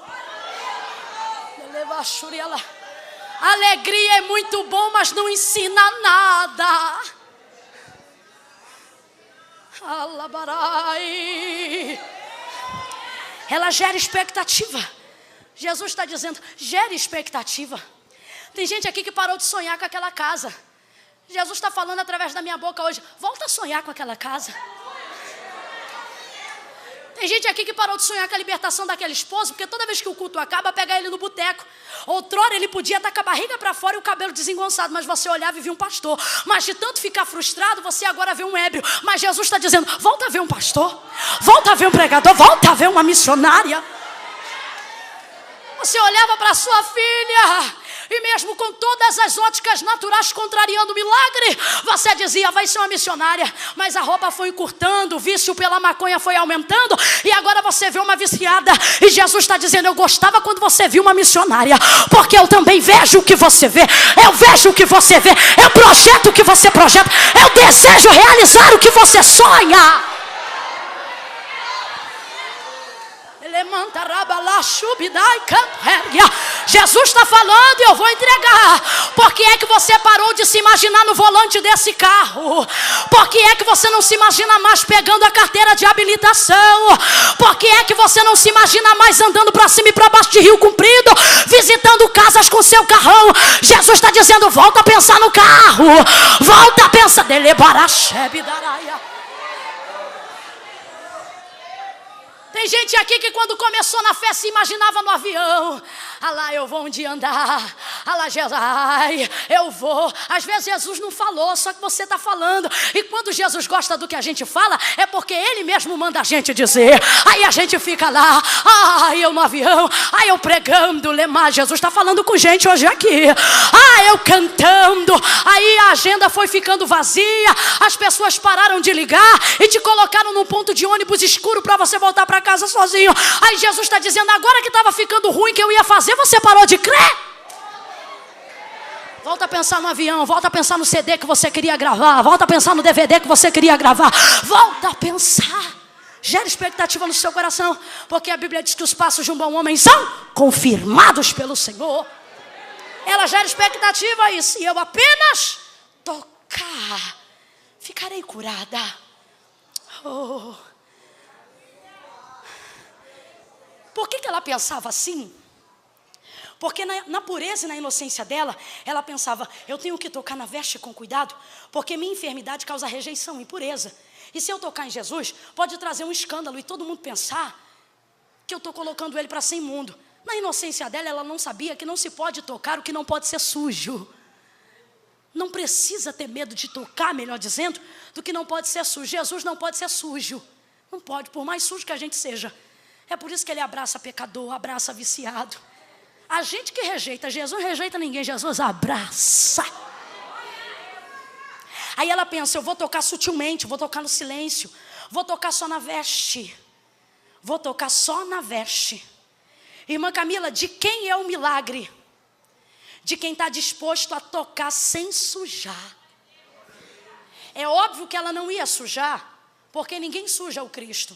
Alegria é muito bom, mas não ensina nada. Ela gera expectativa. Jesus está dizendo, gere expectativa. Tem gente aqui que parou de sonhar com aquela casa. Jesus está falando através da minha boca hoje, volta a sonhar com aquela casa. Tem gente aqui que parou de sonhar com a libertação daquele esposo, porque toda vez que o culto acaba, pega ele no boteco. Outrora ele podia estar com a barriga para fora e o cabelo desengonçado, mas você olhava e via um pastor. Mas de tanto ficar frustrado, você agora vê um ébrio. Mas Jesus está dizendo, volta a ver um pastor, volta a ver um pregador, volta a ver uma missionária. Você olhava para sua filha, e mesmo com todas as óticas naturais contrariando o milagre, você dizia, vai ser uma missionária. Mas a roupa foi encurtando, o vício pela maconha foi aumentando, e agora você vê uma viciada. E Jesus está dizendo, eu gostava quando você viu uma missionária, porque eu também vejo o que você vê. Eu vejo o que você vê, eu projeto o que você projeta, eu desejo realizar o que você sonha. Jesus está falando e eu vou entregar. Por que é que você parou de se imaginar no volante desse carro? Por que é que você não se imagina mais pegando a carteira de habilitação? Por que é que você não se imagina mais andando para cima e para baixo de Rio Comprido, visitando casas com seu carrão? Jesus está dizendo, volta a pensar no carro, volta a pensar. Tem gente aqui que quando começou na fé se imaginava no avião. Ah lá, eu vou um dia andar. Ah lá, Jesus, ai, eu vou. Às vezes Jesus não falou, só que você está falando. E quando Jesus gosta do que a gente fala, é porque Ele mesmo manda a gente dizer. Aí a gente fica lá, eu no avião, eu pregando, lemar. Jesus está falando com gente hoje aqui. Eu cantando. Aí a agenda foi ficando vazia. As pessoas pararam de ligar e te colocaram num ponto de ônibus escuro para você voltar para casa sozinho. Aí Jesus está dizendo, agora que estava ficando ruim, que eu ia fazer, você parou de crer? Volta a pensar no avião, volta a pensar no CD que você queria gravar, volta a pensar no DVD que você queria gravar, volta a pensar. Gera expectativa no seu coração, porque a Bíblia diz que os passos de um bom homem são confirmados pelo Senhor. Ela gera expectativa, e se eu apenas tocar, ficarei curada. Por que ela pensava assim? Porque na pureza e na inocência dela, ela pensava, eu tenho que tocar na veste com cuidado, porque minha enfermidade causa rejeição, impureza. E se eu tocar em Jesus, pode trazer um escândalo e todo mundo pensar que eu estou colocando ele para ser imundo. Na inocência dela, ela não sabia que não se pode tocar o que não pode ser sujo. Não precisa ter medo de tocar, melhor dizendo, do que não pode ser sujo. Jesus não pode ser sujo. Não pode, por mais sujo que a gente seja. É por isso que ele abraça pecador, abraça viciado. A gente que rejeita, Jesus não rejeita ninguém, Jesus abraça. Aí ela pensa, eu vou tocar sutilmente, vou tocar no silêncio, vou tocar só na veste. Vou tocar só na veste. Irmã Camila, de quem é o milagre? De quem está disposto a tocar sem sujar. É óbvio que ela não ia sujar, porque ninguém suja o Cristo.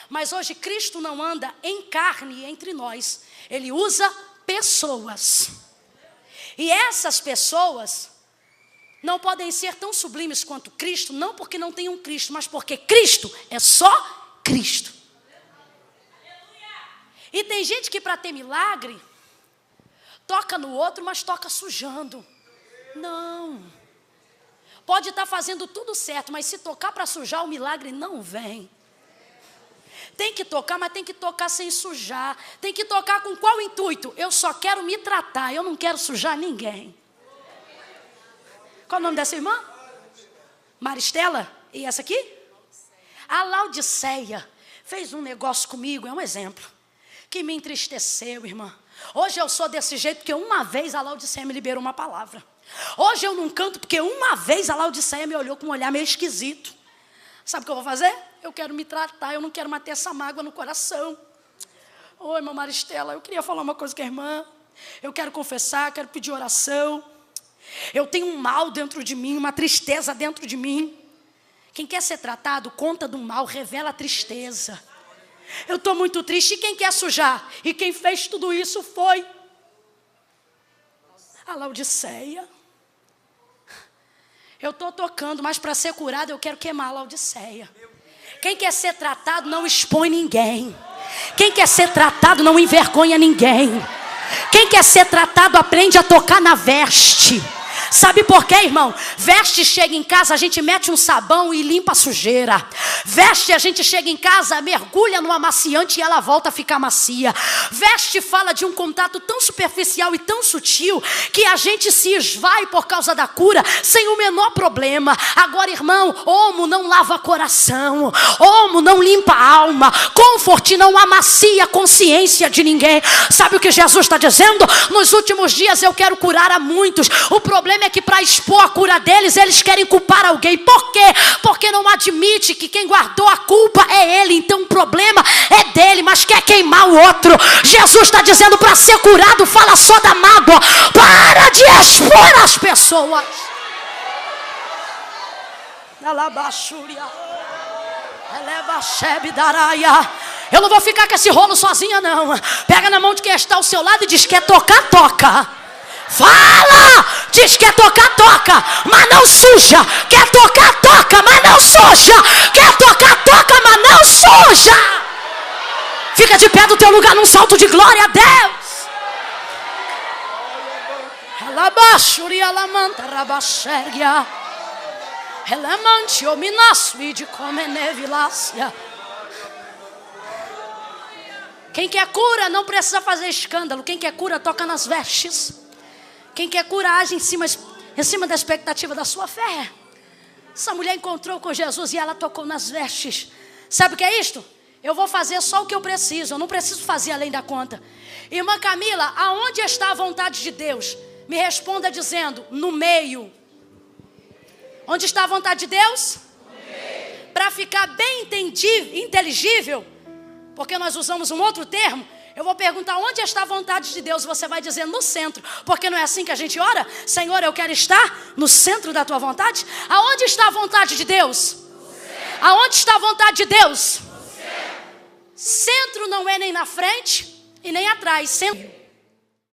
Mas hoje Cristo não anda em carne entre nós. Ele usa pessoas. E essas pessoas não podem ser tão sublimes quanto Cristo, não porque não tem um Cristo, mas porque Cristo é só Cristo. E tem gente que para ter milagre, toca no outro, mas toca sujando. Não. Pode estar fazendo tudo certo, mas se tocar para sujar, o milagre não vem. Tem que tocar, mas tem que tocar sem sujar. Tem que tocar com qual intuito? Eu só quero me tratar, eu não quero sujar ninguém. Qual o nome dessa irmã? Maristela? E essa aqui? A Laodiceia fez um negócio comigo, é um exemplo, que me entristeceu, irmã. Hoje eu sou desse jeito porque uma vez a Laodiceia me liberou uma palavra. Hoje eu não canto porque uma vez a Laodiceia me olhou com um olhar meio esquisito. Sabe o que eu vou fazer? Eu quero me tratar, eu não quero manter essa mágoa no coração. Oi, irmã Maristela, eu queria falar uma coisa com a irmã. Eu quero confessar, quero pedir oração. Eu tenho um mal dentro de mim, uma tristeza dentro de mim. Quem quer ser tratado, conta do mal, revela a tristeza. Eu estou muito triste, e quem quer sujar? E quem fez tudo isso foi a Laodiceia. Eu estou tocando, mas para ser curado eu quero queimar a Laodiceia. Quem quer ser tratado não expõe ninguém. Quem quer ser tratado não envergonha ninguém. Quem quer ser tratado aprende a tocar na veste. Sabe por quê, irmão? Veste chega em casa, a gente mete um sabão e limpa a sujeira. Veste, a gente chega em casa, mergulha no amaciante e ela volta a ficar macia. Veste fala de um contato tão superficial e tão sutil que a gente se esvai por causa da cura sem o menor problema. Agora, irmão, homo não lava coração, homo não limpa a alma, comfort não amacia a consciência de ninguém. Sabe o que Jesus está dizendo? Nos últimos dias eu quero curar a muitos. O problema é que para expor a cura deles, eles querem culpar alguém. Por quê? Porque não admite que quem guardou a culpa é ele. Então o problema é dele, mas quer queimar o outro. Jesus está dizendo, para ser curado, fala só da mágoa. Para de expor as pessoas. Eu não vou ficar com esse rolo sozinha, não. Pega na mão de quem está ao seu lado e diz, quer tocar, toca. Fala! Diz que quer tocar, toca, mas não suja. Quer tocar, toca, mas não suja. Quer tocar, toca, mas não suja. Fica de pé do teu lugar num salto de glória a Deus. Alabaxuria lamanta rabaxéria. Elamante ominasui de comenevilácia. Quem quer cura não precisa fazer escândalo. Quem quer cura toca nas vestes. Quem quer cura age em cima da expectativa da sua fé. Essa mulher encontrou com Jesus e ela tocou nas vestes. Sabe o que é isto? Eu vou fazer só o que eu preciso. Eu não preciso fazer além da conta. Irmã Camila, aonde está a vontade de Deus? Me responda dizendo, no meio. Onde está a vontade de Deus? Para ficar bem inteligível, porque nós usamos um outro termo, eu vou perguntar onde está a vontade de Deus. Você vai dizer no centro. Porque não é assim que a gente ora? Senhor, eu quero estar no centro da tua vontade. Aonde está a vontade de Deus? Aonde está a vontade de Deus? Centro não é nem na frente e nem atrás. Centro.